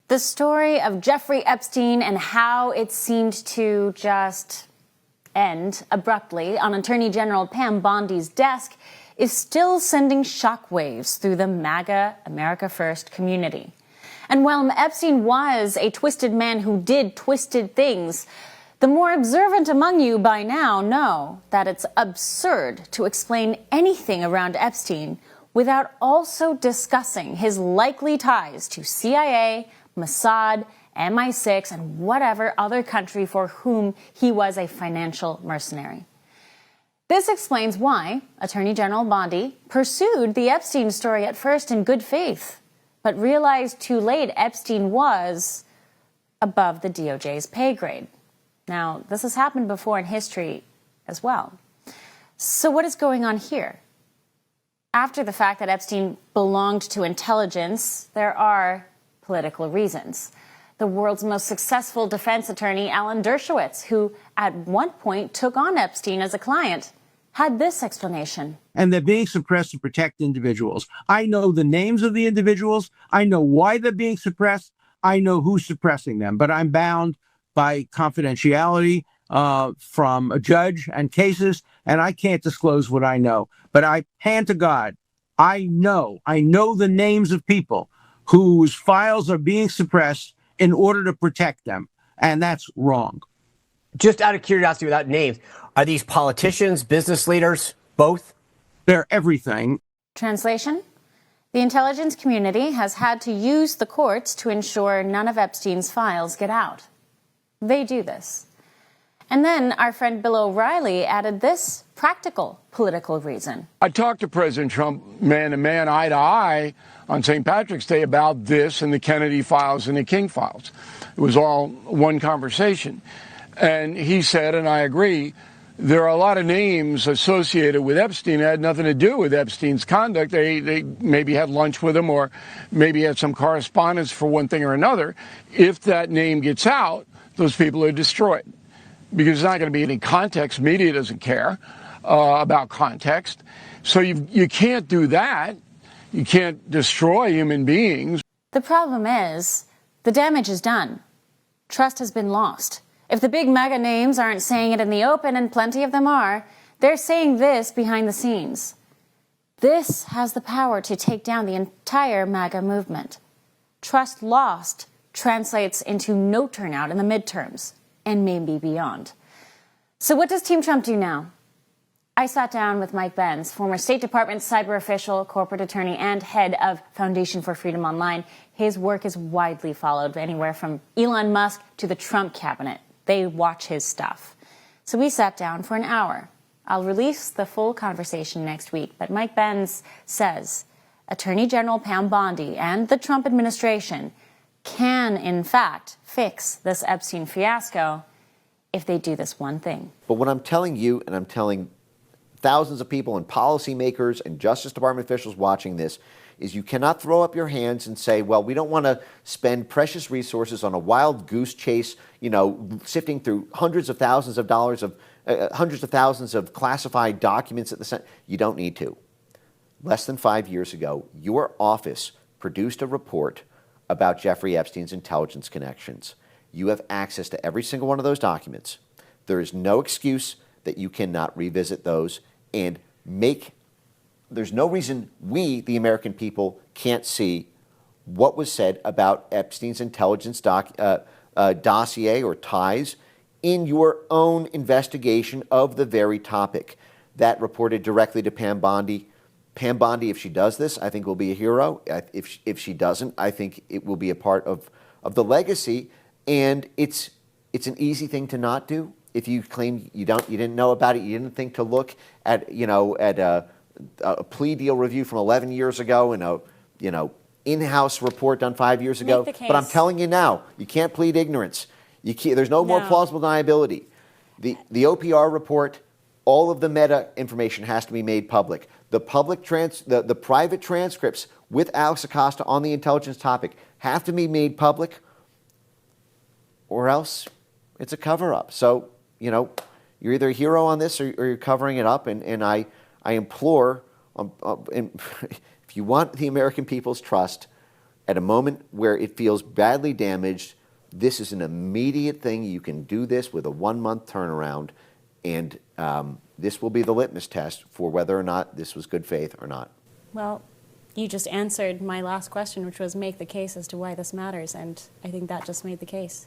The story of Jeffrey Epstein and how it seemed to just end abruptly on Attorney General Pam Bondi's desk is still sending shockwaves through the MAGA America First community. And while Epstein was a twisted man who did twisted things, the more observant among you by now know that it's absurd to explain anything around Epstein without also discussing his likely ties to CIA, Mossad, MI6, and whatever other country for whom he was a financial mercenary. This explains why Attorney General Bondi pursued the Epstein story at first in good faith, but realized too late Epstein was above the DOJ's pay grade. Now, this has happened before in history as well. So what is going on here? After the fact that Epstein belonged to intelligence, there are political reasons. The world's most successful defense attorney, Alan Dershowitz, who at one point took on Epstein as a client, had this explanation. And they're being suppressed to protect individuals. I know the names of the individuals. I know why they're being suppressed. I know who's suppressing them. But I'm bound by confidentiality from a judge and cases, and I can't disclose what I know. But I hand to God, I know the names of people whose files are being suppressed in order to protect them. And that's wrong. Just out of curiosity, without names, are these politicians, business leaders, both? They're everything. Translation? The intelligence community has had to use the courts to ensure none of Epstein's files get out. They do this. And then our friend Bill O'Reilly added this practical political reason. I talked to President Trump man to man, eye to eye, on St. Patrick's Day about this and the Kennedy files and the King files. It was all one conversation. And he said, and I agree, there are a lot of names associated with Epstein that had nothing to do with Epstein's conduct. They maybe had lunch with him or maybe had some correspondence for one thing or another. If that name gets out, those people are destroyed. Because there's not going to be any context. Media doesn't care about context. So you can't do that. You can't destroy human beings. The problem is, the damage is done. Trust has been lost. If the big MAGA names aren't saying it in the open, and plenty of them are, they're saying this behind the scenes. This has the power to take down the entire MAGA movement. Trust lost translates into no turnout in the midterms, and maybe beyond. So what does Team Trump do now? I sat down with Mike Benz, former State Department cyber official, corporate attorney, and head of Foundation for Freedom Online. His work is widely followed, anywhere from Elon Musk to the Trump cabinet. They watch his stuff. So we sat down for an hour. I'll release the full conversation next week, but Mike Benz says Attorney General Pam Bondi and the Trump administration can, in fact, fix this Epstein fiasco if they do this one thing. But what I'm telling you, and I'm telling thousands of people and policymakers and Justice Department officials watching this, is you cannot throw up your hands and say, well, we don't want to spend precious resources on a wild goose chase, sifting through hundreds of thousands of dollars of hundreds of thousands of classified documents at the Senate. You don't need to. Less than 5 years ago, your office produced a report about Jeffrey Epstein's intelligence connections. You have access to every single one of those documents. There is no excuse that you cannot revisit those and there's no reason we, the American people, can't see what was said about Epstein's intelligence dossier or ties in your own investigation of the very topic. That reported directly to Pam Bondi. Pam Bondi, if she does this, I think will be a hero. If she doesn't, I think it will be a part of the legacy. And it's an easy thing to not do. If you claim you didn't know about it, you didn't think to look at a plea deal review from 11 years ago and a in-house report done 5 years ago. But I'm telling you now, you can't plead ignorance. There's no more plausible deniability. The OPR report, all of the meta information has to be made public. The private transcripts with Alex Acosta on the intelligence topic have to be made public, or else it's a cover-up. So, you're either a hero on this or you're covering it up. And I implore, if you want the American people's trust, at a moment where it feels badly damaged, this is an immediate thing. You can do this with a 1-month turnaround, and this will be the litmus test for whether or not this was good faith or not. Well, you just answered my last question, which was make the case as to why this matters, and I think that just made the case.